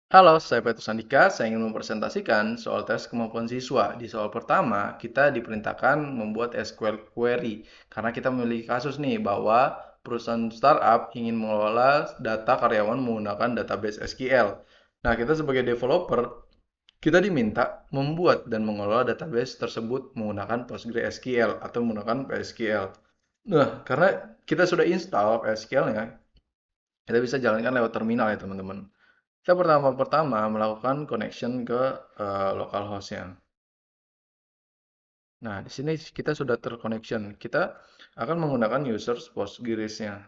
Halo, saya Petrus Andika. Saya ingin mempresentasikan soal tes kemampuan siswa. Di soal pertama, kita diperintahkan membuat SQL query karena kita memiliki kasus nih bahwa perusahaan startup ingin mengelola data karyawan menggunakan database SQL. Nah, kita sebagai developer, kita diminta membuat dan mengelola database tersebut menggunakan PostgreSQL atau menggunakan PSQL. Nah, karena kita sudah install PSQL-nya, kita bisa jalankan lewat terminal ya teman-teman. Kita pertama-pertama melakukan connection ke localhost-nya. Nah, di sini kita sudah terconnection. Kita akan menggunakan users Postgres-nya.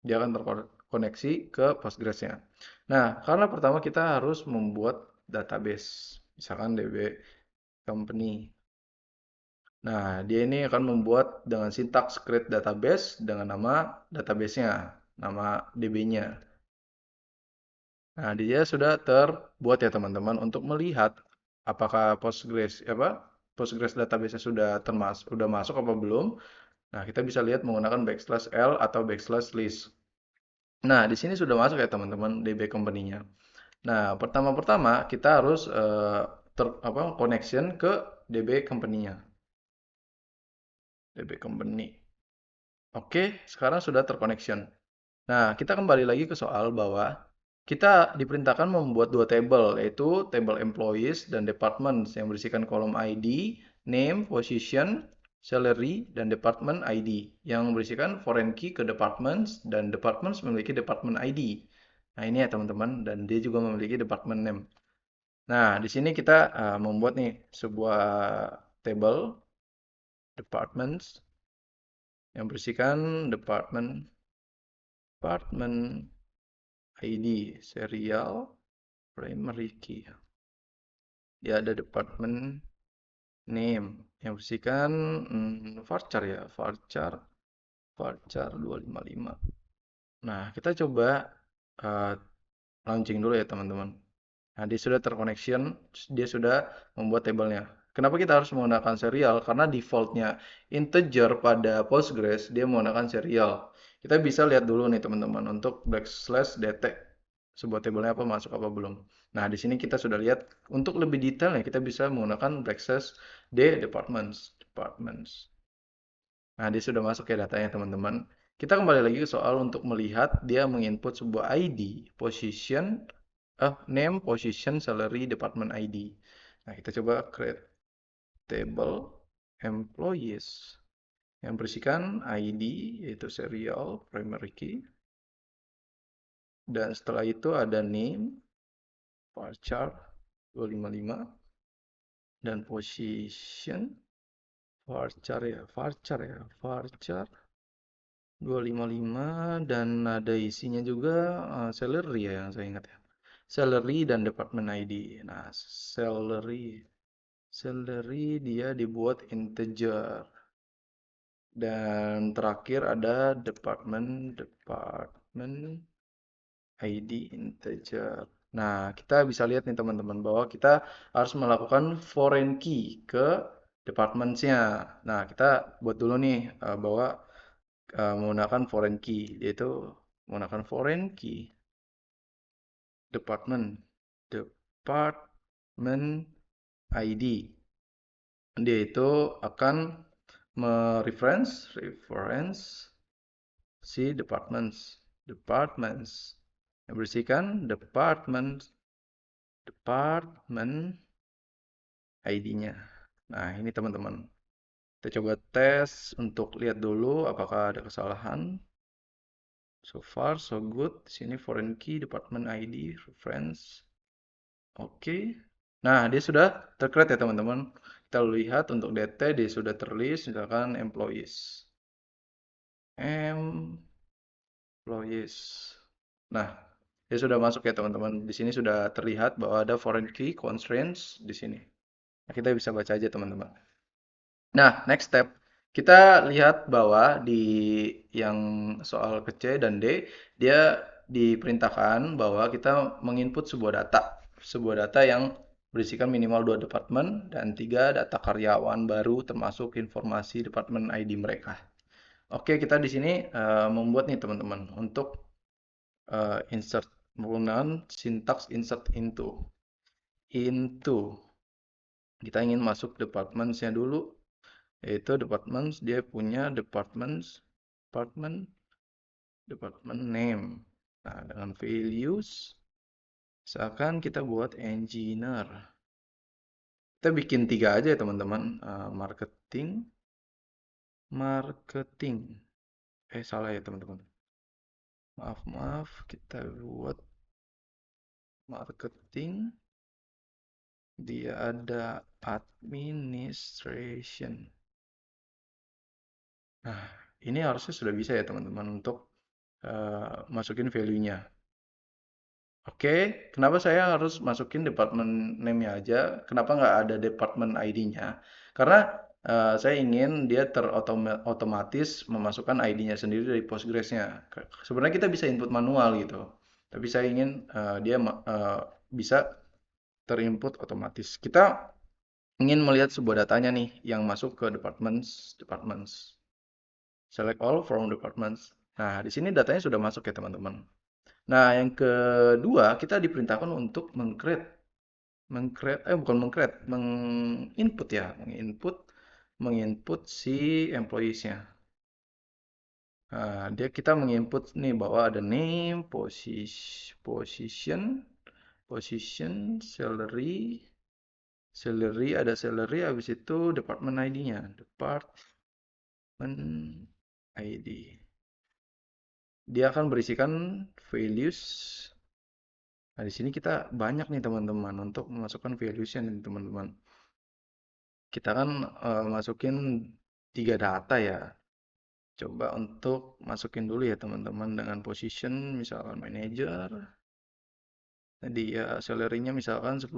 Dia akan terkoneksi ke Postgres-nya. Nah, karena pertama kita harus membuat database. Misalkan DB company. Nah, dia ini akan membuat dengan sintaks create database dengan nama database-nya, nama DB-nya. Nah, dia sudah terbuat ya teman-teman untuk melihat apakah Postgres database-nya sudah masuk apa belum. Nah, kita bisa lihat menggunakan backslash L atau backslash list. Nah, di sini sudah masuk ya teman-teman DB company-nya. Nah, pertama-pertama kita harus connection ke DB company-nya. DB company. Oke, sekarang sudah terconnection. Nah, kita kembali lagi ke soal bahwa kita diperintahkan membuat dua table, yaitu table employees dan departments yang berisikan kolom ID, name, position, salary, dan department ID yang berisikan foreign key ke departments dan departments memiliki department ID. Nah, ini ya teman-teman, dan dia juga memiliki department name. Nah, di sini kita membuat nih sebuah table departments yang berisikan department ID, serial, primary key. Dia ada department name yang berisikan varchar ya, varchar 255. Nah, kita coba uh, launching dulu ya teman-teman. Nah, dia sudah terconnection, dia sudah membuat tabelnya. Kenapa kita harus menggunakan serial? Karena defaultnya integer pada Postgres, dia menggunakan serial. Kita bisa lihat dulu nih teman-teman untuk backslash detect sebuah tabelnya apa masuk apa belum. Nah, di sini kita sudah lihat untuk lebih detailnya kita bisa menggunakan backslash d departments. Nah, dia sudah masuk ya datanya teman-teman. Kita kembali lagi ke soal untuk melihat dia menginput sebuah ID, name, position, salary, department ID. Nah, kita coba create table employees yang berisikan ID yaitu serial primary key, dan setelah itu ada name, varchar 255, dan position varchar 255, dan ada isinya juga salary ya yang saya ingat ya. Salary dan department ID. Nah, salary dia dibuat integer. Dan terakhir ada department ID integer. Nah, kita bisa lihat nih teman-teman bahwa kita harus melakukan foreign key ke departments-nya. Nah, kita buat dulu nih bahwa menggunakan foreign key, yaitu menggunakan foreign key department ID. Dia itu akan reference si departments yang berisikan department ID-nya. Nah, ini teman-teman. Kita coba tes untuk lihat dulu apakah ada kesalahan. So far, so good. Sini foreign key, department ID, reference. Oke. Nah, dia sudah tercreate ya teman-teman. Kita lihat untuk DT dia sudah terlist misalkan employees. Employees. Nah, dia sudah masuk ya teman-teman. Di sini sudah terlihat bahwa ada foreign key constraints di sini. Nah, kita bisa baca aja teman-teman. Nah, next step. Kita lihat bahwa di yang soal ke C dan D, dia diperintahkan bahwa kita menginput sebuah data. Sebuah data yang berisikan minimal 2 departemen dan 3 data karyawan baru termasuk informasi departemen ID mereka. Oke, kita di sini membuat nih teman-teman untuk insert. Penggunaan sintaks insert into. Into. Kita ingin masuk departments-nya dulu, yaitu departments, dia punya departments, department, department name. Nah, dengan values, misalkan kita buat engineer. Kita bikin 3 aja ya teman-teman. Marketing, marketing. Salah ya teman-teman. Maaf, maaf. Kita buat marketing. Dia ada administration. Nah, ini harusnya sudah bisa ya teman-teman untuk masukin value-nya. Oke, kenapa saya harus masukin department name-nya aja? Kenapa nggak ada department ID-nya? Karena saya ingin dia terotomatis memasukkan ID-nya sendiri dari Postgres-nya. Sebenarnya kita bisa input manual gitu, tapi saya ingin dia bisa terinput otomatis. Kita ingin melihat sebuah datanya nih yang masuk ke departments. Select all from departments. Nah, di sini datanya sudah masuk ya teman-teman. Nah, yang kedua, kita diperintahkan untuk bukan mengcreate, menginput ya, menginput si employees-nya. Nah, kita menginput nih bahwa ada name, position, salary, ada salary, habis itu department ID-nya, department ID. Dia akan berisikan values. Nah, di sini kita banyak nih teman-teman untuk memasukkan values-nya nih teman-teman. Kita kan masukin 3 data ya. Coba untuk masukin dulu ya teman-teman dengan position misalkan manager. Tadi ya salary-nya misalkan 10.000.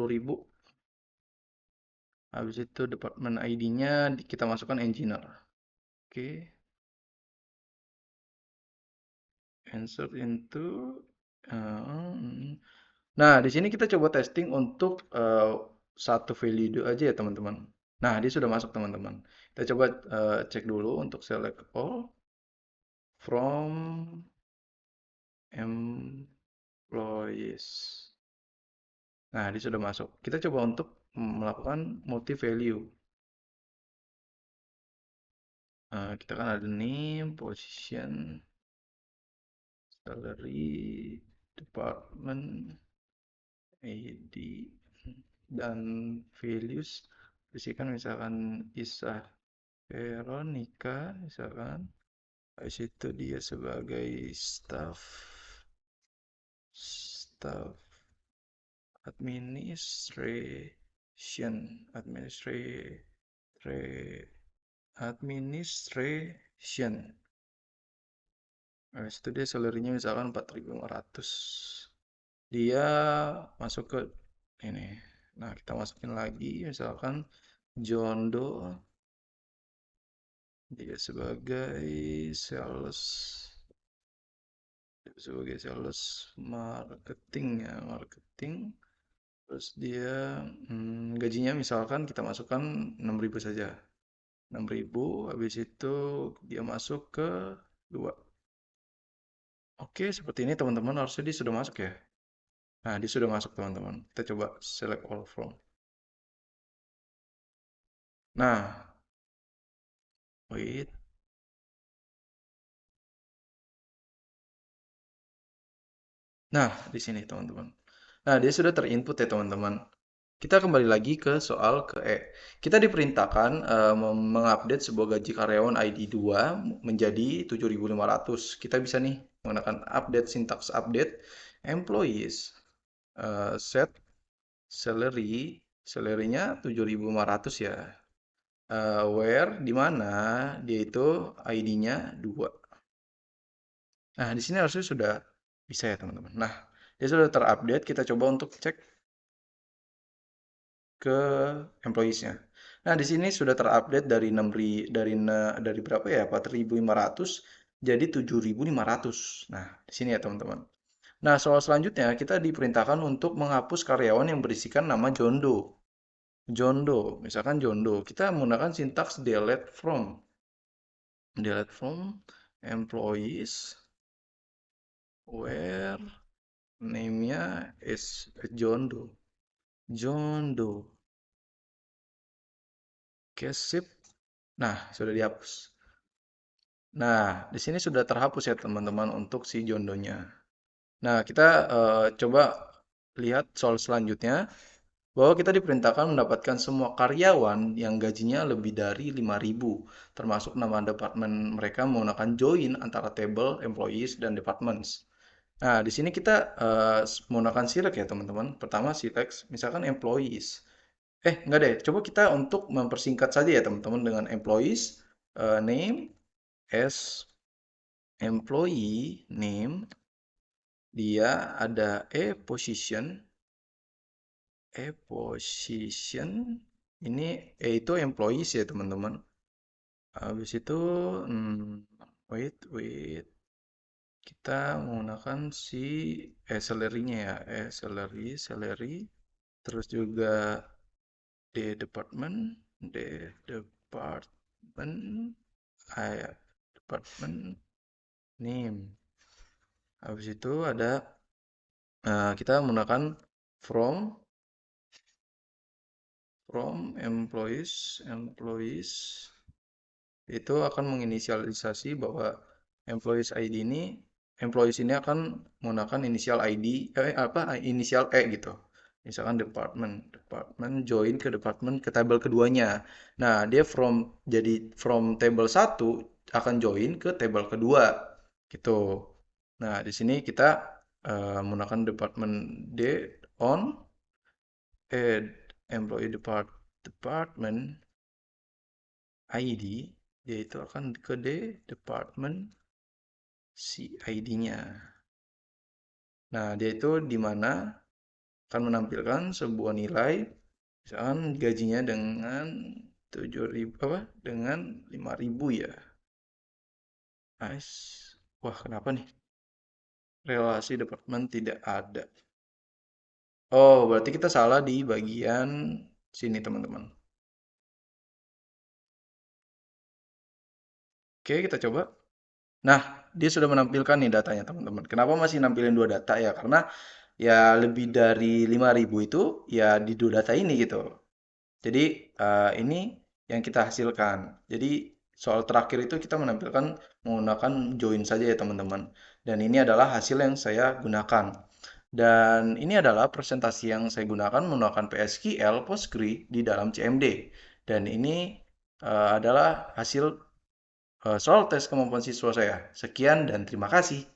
Habis itu department ID-nya kita masukkan engineer. Oke. Insert into nah, di sini kita coba testing untuk satu value aja ya teman-teman. Nah, dia sudah masuk teman-teman. Kita coba cek dulu untuk select all from employees. Nah, dia sudah masuk. Kita coba untuk melakukan multi value. Kita kan ada name, position, salary, department, ID, dan values. Bisikan misalkan Isah Veronica, misalkan. Habis itu dia sebagai staff administration, administration. Habis itu dia salary-nya misalkan 4.500. Dia masuk ke ini. Nah, kita masukin lagi misalkan John Doe, dia sebagai sales marketing ya, marketing. Terus dia gajinya misalkan kita masukkan 6.000 saja. 6.000, habis itu dia masuk ke 2. Oke, seperti ini teman-teman, harusnya dia sudah masuk ya. Nah, dia sudah masuk teman-teman. Kita coba select all from. Nah, wait. Nah, di sini teman-teman. Nah, dia sudah terinput ya teman-teman. Kita kembali lagi ke soal ke E. Kita diperintahkan mengupdate sebuah gaji karyawan ID 2 menjadi 7.500. Kita bisa nih menggunakan update, sintaks update, employees, set salary-nya 7.500 ya. Where, di mana dia itu ID-nya 2. Nah, di sini harusnya sudah bisa ya teman-teman. Nah, dia sudah terupdate. Kita coba untuk cek ke employees-nya. Nah, di sini sudah terupdate dari 6 dari berapa ya? 4.500 jadi 7.500. Nah, di sini ya teman-teman. Nah, soal selanjutnya kita diperintahkan untuk menghapus karyawan yang berisikan nama John Doe. John Doe, misalkan John Doe. Kita menggunakan sintaks delete from. Delete from employees where Name-nya is John Doe. John Doe. Oke, sip. Nah, sudah dihapus. Nah, di sini sudah terhapus ya teman-teman untuk si John Doe-nya. Nah, kita coba lihat soal selanjutnya bahwa kita diperintahkan mendapatkan semua karyawan yang gajinya lebih dari 5.000, termasuk nama departemen mereka menggunakan join antara table employees dan departments. Nah, di sini kita menggunakan select ya teman-teman. Pertama select misalkan employees. Enggak deh. Coba kita untuk mempersingkat saja ya teman-teman dengan employees name as employee name, dia ada position ini itu employees ya teman-teman. Habis itu wait kita menggunakan si salary-nya ya, salary, terus juga department, department, ya, department name. Habis itu ada kita menggunakan from employees itu akan menginisialisasi bahwa employees ini akan menggunakan inisial ID inisial gitu. Misalkan department join ke department ke table keduanya. Nah, dia from table satu akan join ke table kedua gitu. Nah, di sini kita menggunakan department D on employee department ID, yaitu akan ke department si ID-nya. Nah, dia itu di mana akan menampilkan sebuah nilai, misalkan gajinya dengan 7.000 apa? Dengan 5.000 ya. Nice. Wah, kenapa nih? Relasi departemen tidak ada. Oh, berarti kita salah di bagian sini, teman-teman. Oke, kita coba. Nah, dia sudah menampilkan nih datanya, teman-teman. Kenapa masih nampilin dua data ya? Karena ya lebih dari 5.000 itu ya di dua data ini gitu. Jadi ini yang kita hasilkan. Jadi soal terakhir itu kita menampilkan menggunakan join saja ya teman-teman. Dan ini adalah hasil yang saya gunakan. Dan ini adalah presentasi yang saya gunakan menggunakan PSQL Postgre di dalam CMD. Dan ini adalah hasil soal tes kemampuan siswa saya. Sekian dan terima kasih.